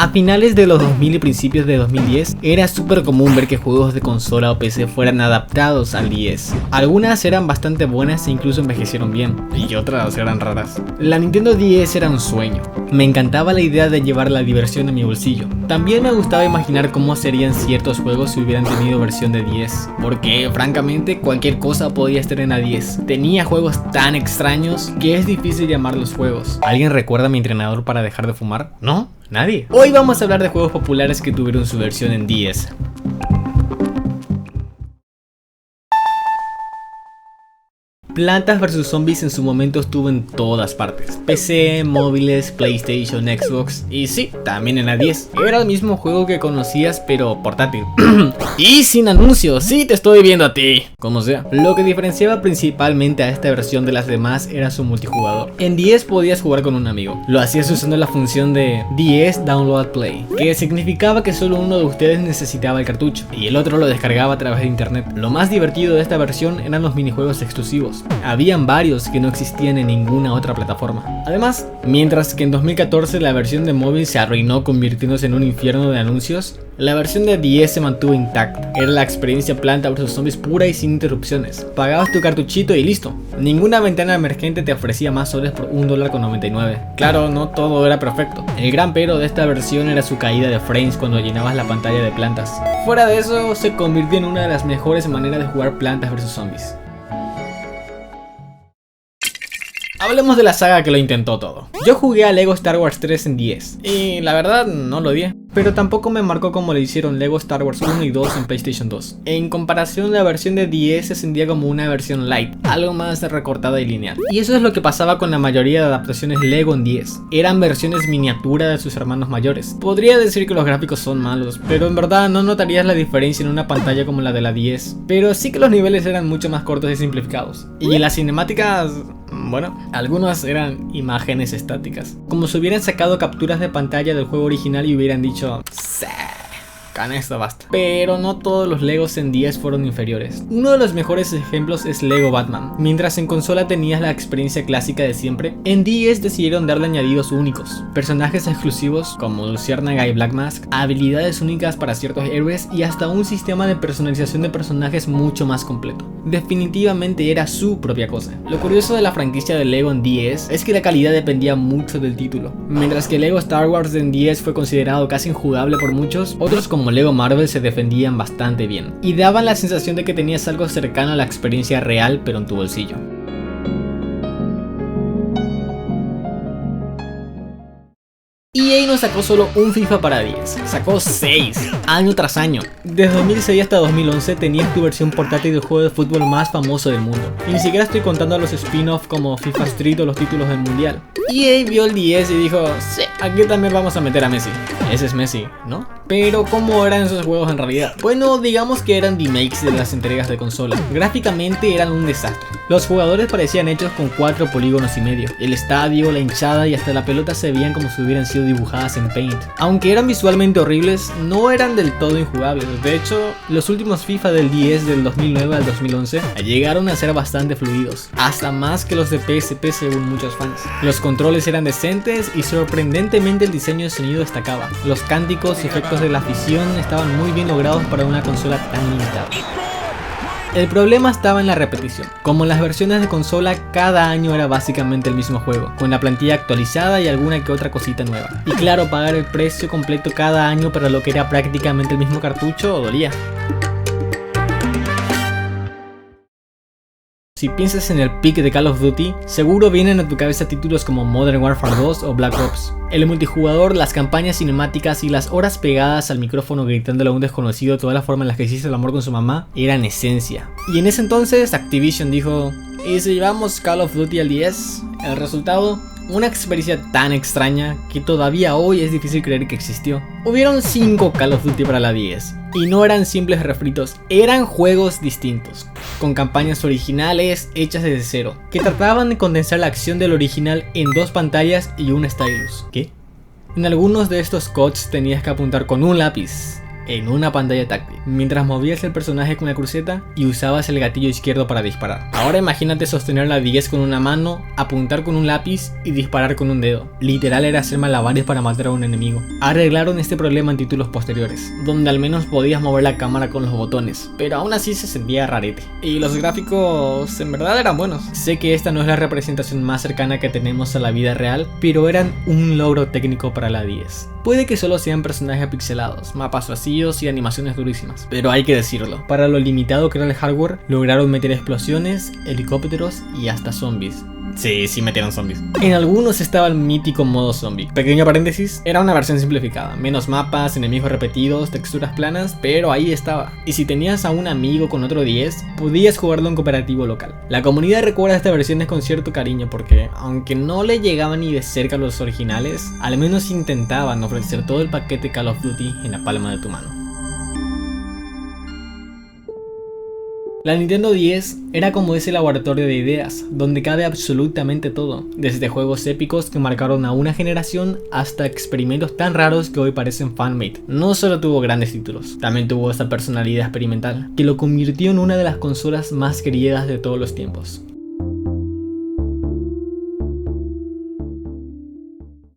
A finales de los 2000 y principios de 2010 era súper común ver que juegos de consola o PC fueran adaptados al 10. Algunas eran bastante buenas e incluso envejecieron bien, y otras eran raras. La Nintendo 10 era un sueño. Me encantaba la idea de llevar la diversión en mi bolsillo. También me gustaba imaginar cómo serían ciertos juegos si hubieran tenido versión de 10, porque francamente cualquier cosa podía estar en la 10. Tenía juegos tan extraños que es difícil llamarlos juegos. ¿Alguien recuerda a mi entrenador para dejar de fumar? ¿No? ¿Nadie? Hoy vamos a hablar de juegos populares que tuvieron su versión en 10. Plantas vs Zombies en su momento estuvo en todas partes: PC, móviles, PlayStation, Xbox y sí, también en la 10. Era el mismo juego que conocías pero portátil. Y sin anuncios, sí te estoy viendo a ti. Como sea. Lo que diferenciaba principalmente a esta versión de las demás era su multijugador. En 10 podías jugar con un amigo. Lo hacías usando la función de 10 Download Play, que significaba que solo uno de ustedes necesitaba el cartucho y el otro lo descargaba a través de internet. Lo más divertido de esta versión eran los minijuegos exclusivos. Habían varios que no existían en ninguna otra plataforma. Además, mientras que en 2014 la versión de móvil se arruinó convirtiéndose en un infierno de anuncios, la versión de 10 se mantuvo intacta. Era la experiencia Planta vs Zombies pura y sin interrupciones. Pagabas tu cartuchito y listo. Ninguna ventana emergente te ofrecía más soles por $1.99. Claro, no todo era perfecto. El gran pero de esta versión era su caída de frames cuando llenabas la pantalla de plantas. Fuera de eso, se convirtió en una de las mejores maneras de jugar Plantas vs Zombies. Hablemos de la saga que lo intentó todo. Yo jugué a Lego Star Wars 3 en 10 y la verdad no lo odié, pero tampoco me marcó como le hicieron Lego Star Wars 1 y 2 en PlayStation 2. En comparación, la versión de 10 se sentía como una versión light, algo más recortada y lineal. Y eso es lo que pasaba con la mayoría de adaptaciones Lego en 10. Eran versiones miniatura de sus hermanos mayores. Podría decir que los gráficos son malos, pero en verdad no notarías la diferencia en una pantalla como la de la 10. Pero sí que los niveles eran mucho más cortos y simplificados. Y en las cinemáticas, bueno, algunas eran imágenes estáticas, como si hubieran sacado capturas de pantalla del juego original y hubieran dicho "Sí, con esto basta". Pero no todos los Legos en 10 fueron inferiores. Uno de los mejores ejemplos es Lego Batman. Mientras en consola tenías la experiencia clásica de siempre, en 10 decidieron darle añadidos únicos, personajes exclusivos como Luciérnaga y Black Mask, habilidades únicas para ciertos héroes y hasta un sistema de personalización de personajes mucho más completo. Definitivamente era su propia cosa. Lo curioso de la franquicia de Lego en 10 es que la calidad dependía mucho del título. Mientras que Lego Star Wars en 10 fue considerado casi injugable por muchos, otros como Lego Marvel se defendían bastante bien y daban la sensación de que tenías algo cercano a la experiencia real pero en tu bolsillo. EA no sacó solo un FIFA para 10, sacó 6, año tras año. Desde 2006 hasta 2011 tenías tu versión portátil del juego de fútbol más famoso del mundo. Y ni siquiera estoy contando a los spin-off como FIFA Street o los títulos del mundial. EA vio el 10 y dijo, sí, aquí también vamos a meter a Messi. Ese es Messi, ¿no? Pero ¿cómo eran esos juegos en realidad? Bueno, digamos que eran remakes de las entregas de consola. Gráficamente eran un desastre. Los jugadores parecían hechos con 4 polígonos y medio. El estadio, la hinchada y hasta la pelota se veían como si hubieran sido dibujadas en Paint. Aunque eran visualmente horribles, no eran del todo injugables. De hecho, los últimos FIFA del 10 del 2009 al 2011 llegaron a ser bastante fluidos, hasta más que los de PSP según muchos fans. Los controles eran decentes y sorprendentemente el diseño de sonido destacaba. Los cánticos y efectos de la afición estaban muy bien logrados para una consola tan limitada. El problema estaba en la repetición. Como en las versiones de consola, cada año era básicamente el mismo juego, con la plantilla actualizada y alguna que otra cosita nueva. Y claro, pagar el precio completo cada año para lo que era prácticamente el mismo cartucho dolía. Si piensas en el peak de Call of Duty, seguro vienen a tu cabeza títulos como Modern Warfare 2 o Black Ops. El multijugador, las campañas cinemáticas y las horas pegadas al micrófono gritándole a un desconocido toda la forma en la que hiciste el amor con su mamá eran esencia. Y en ese entonces Activision dijo, ¿y si llevamos Call of Duty al 10? El resultado, una experiencia tan extraña que todavía hoy es difícil creer que existió. Hubieron 5 Call of Duty para la 10 y no eran simples refritos, eran juegos distintos, con campañas originales hechas desde cero, que trataban de condensar la acción del original en 2 pantallas y un stylus. ¿Qué? En algunos de estos CODs tenías que apuntar con un lápiz. en una pantalla táctil, mientras movías el personaje con la cruceta y usabas el gatillo izquierdo para disparar. Ahora imagínate sostener la 10 con una mano, apuntar con un lápiz y disparar con un dedo. Literal era hacer malabares para matar a un enemigo. Arreglaron este problema en títulos posteriores, donde al menos podías mover la cámara con los botones, pero aún así se sentía rarete. Y los gráficos en verdad eran buenos. Sé que esta no es la representación más cercana que tenemos a la vida real, pero eran un logro técnico para la 10. Puede que solo sean personajes pixelados, mapas vacíos y animaciones durísimas, pero hay que decirlo, para lo limitado que era el hardware, lograron meter explosiones, helicópteros y hasta zombies. Sí, metieron zombies. En algunos estaba el mítico modo zombie. Pequeño paréntesis, era una versión simplificada. Menos mapas, enemigos repetidos, texturas planas, pero ahí estaba. Y si tenías a un amigo con otro 10, podías jugarlo en cooperativo local. La comunidad recuerda estas versiones con cierto cariño porque, aunque no le llegaban ni de cerca a los originales, al menos intentaban ofrecer todo el paquete Call of Duty en la palma de tu mano. La Nintendo 10 era como ese laboratorio de ideas, donde cabe absolutamente todo, desde juegos épicos que marcaron a una generación hasta experimentos tan raros que hoy parecen fan-made. No solo tuvo grandes títulos, también tuvo esa personalidad experimental, que lo convirtió en una de las consolas más queridas de todos los tiempos.